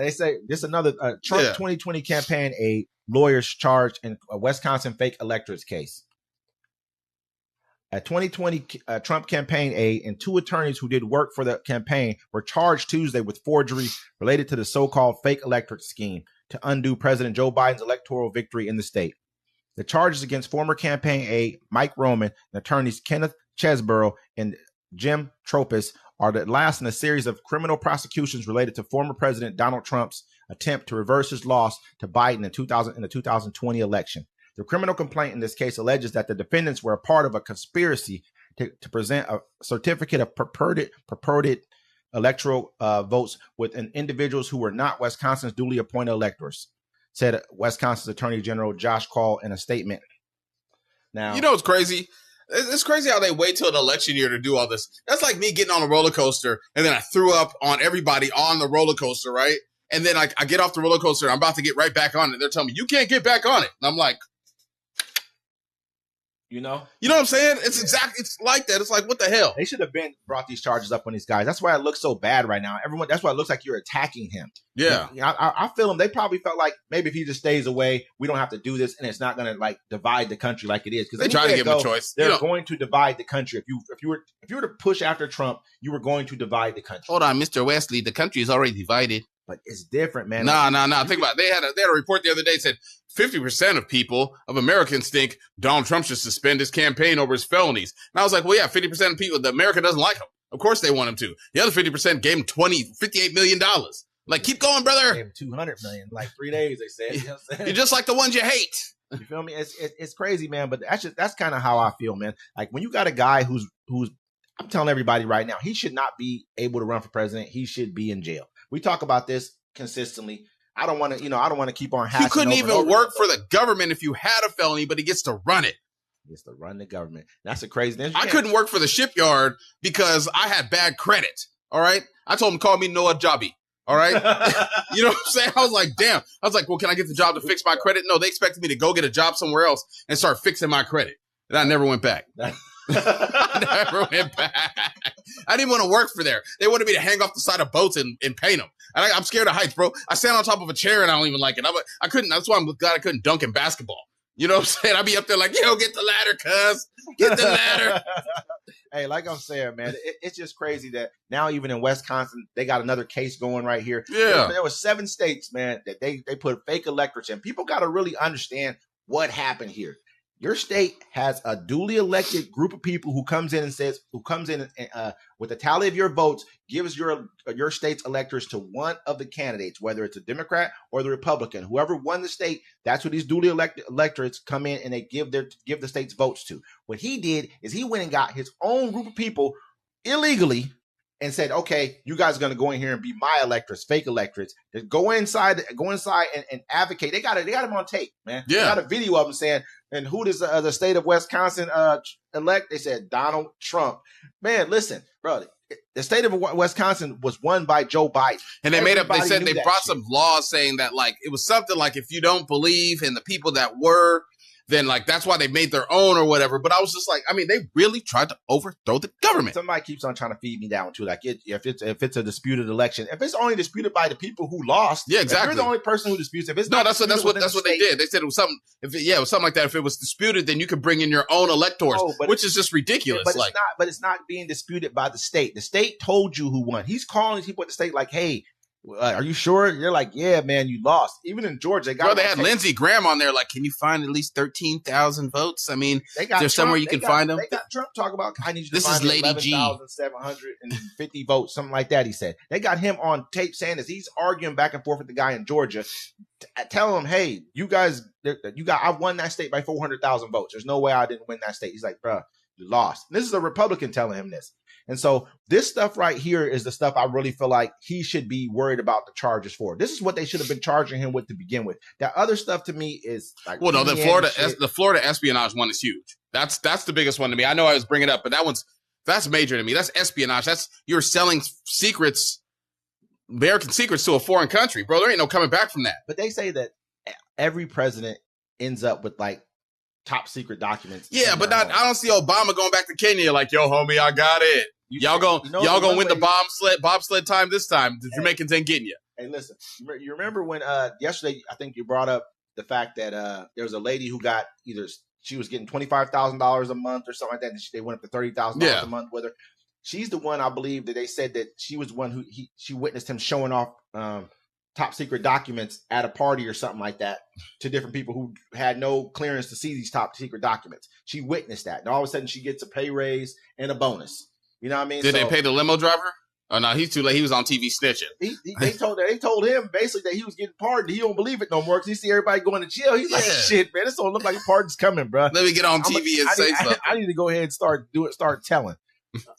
They say this another Trump 2020 campaign aide, lawyers charged in a Wisconsin fake electorate case. A 2020 Trump campaign aide and 2 attorneys who did work for the campaign were charged Tuesday with forgery related to the so-called fake electorate scheme to undo President Joe Biden's electoral victory in the state. The charges against former campaign aide Mike Roman and attorneys Kenneth Chesebro and Jim Troupis are the last in a series of criminal prosecutions related to former President Donald Trump's attempt to reverse his loss to Biden in the 2020 election. The criminal complaint in this case alleges that the defendants were a part of a conspiracy to present a certificate of purported electoral votes with individuals who were not Wisconsin's duly appointed electors, said Wisconsin's Attorney General Josh Call in a statement. Now, you know what's crazy? It's crazy how they wait till an election year to do all this. That's like me getting on a roller coaster and then I threw up on everybody on the roller coaster, right? And then I get off the roller coaster and I'm about to get right back on it. They're telling me, you can't get back on it. And I'm like, you know what I'm saying? It's like that. It's like, what the hell? They should have brought these charges up on these guys. That's why it looks so bad right now. That's why it looks like you're attacking him. Yeah. I feel them. They probably felt like maybe if he just stays away, we don't have to do this, and it's not going to like divide the country like it is. Because they try to give him a choice. They're going to divide the country. If you were to push after Trump, you were going to divide the country. Hold on, Mr. Wesley. The country is already divided. But it's different, man. No. Think about it. They had a report the other day that said 50% of Americans think Donald Trump should suspend his campaign over his felonies. And I was like, well, yeah, 50% of people, America doesn't like him. Of course they want him to. The other 50% gave him $58 million. Like, keep going, brother. Gave him $200 million, like 3 days, they said. You know what I'm saying? You're just like the ones you hate. You feel me? It's crazy, man. But that's kind of how I feel, man. Like when you got a guy who's I'm telling everybody right now, he should not be able to run for president. He should be in jail. We talk about this consistently. I don't want to keep on hashing. You couldn't even work for the government if you had a felony, but he gets to run it. He gets to run the government. That's the crazy thing. I couldn't work for the shipyard because I had bad credit. All right. I told him to call me Noah Jobby. All right. You know what I'm saying? I was like, damn. I was like, well, can I get the job to fix my credit? No, they expected me to go get a job somewhere else and start fixing my credit. And I never went back. I never went back. I didn't want to work for there. They wanted me to hang off the side of boats and paint them. And I'm scared of heights, bro. I stand on top of a chair and I don't even like it. I couldn't. That's why I'm glad I couldn't dunk in basketball. You know what I'm saying? I'd be up there like, yo, get the ladder, cuz. Get the ladder. Hey, like I'm saying, man, it's just crazy that now even in Wisconsin, they got another case going right here. Yeah. There was 7 states, man, that they put fake electors in. People got to really understand what happened here. Your state has a duly elected group of people who comes in with a tally of your votes, gives your state's electors to one of the candidates, whether it's a Democrat or the Republican. Whoever won the state, that's who these duly elected electorates come in and they give the state's votes to. What he did is he went and got his own group of people illegally and said, okay, you guys are going to go in here and be my electors, fake electorates. Just go inside and advocate. They got him on tape, man. Yeah. They got a video of him saying, and who does the state of Wisconsin elect? They said Donald Trump. Man, listen, bro, the state of Wisconsin was won by Joe Biden. And they brought some laws saying that, like, it was something like if you don't believe in the people that were, then like that's why they made their own or whatever. But I was just like, I mean, they really tried to overthrow the government. Somebody keeps on trying to feed me that one too. Like if it's a disputed election, if it's only disputed by the people who lost, yeah, exactly. If you're the only person who disputes, if it's that's what they did. They said it was something. It was something like that. If it was disputed, then you could bring in your own electors, which is just ridiculous. But it's not being disputed by the state. The state told you who won. He's calling these people at the state like, hey. Are you sure? You're like, yeah, man, you lost. Even in Georgia, they had Lindsey Graham on there. Like, can you find at least 13,000 votes? I mean, there's somewhere you can find them. They got Trump talk about. I need you to this find is Lady G. 11,750 votes, something like that. He said they got him on tape saying this. He's arguing back and forth with the guy in Georgia, telling him, "Hey, you guys, I won that state by 400,000 votes. There's no way I didn't win that state." He's like, "Bro, you lost." And this is a Republican telling him this. And so this stuff right here is the stuff I really feel like he should be worried about the charges for. This is what they should have been charging him with to begin with. That other stuff to me is like, well, no, the Florida espionage one is huge. That's the biggest one to me. I know I was bringing it up, but that's major to me. That's espionage. That's you're selling secrets, American secrets to a foreign country, bro. There ain't no coming back from that. But they say that every president ends up with like top secret documents. Yeah, but I don't see Obama going back to Kenya like, yo, homie, I got it. Y'all gonna win the bobsled time this time. The Jamaicans ain't getting you. Hey, listen, you remember when yesterday I think you brought up the fact that there was a lady who got either she was getting $25,000 a month or something like that, and they went up to $30,000 a month with her. She's the one, I believe, that they said that she was the one who she witnessed him showing off top secret documents at a party or something like that to different people who had no clearance to see these top secret documents. She witnessed that, and all of a sudden she gets a pay raise and a bonus. You know what I mean? Did they pay the limo driver? Oh no, he's too late. He was on TV snitching. They told him basically that he was getting pardoned. He don't believe it no more because he see everybody going to jail. He's like, shit, man, this don't look like a pardon's coming, bro. Let me get on TV and say something. I need to go ahead and start telling.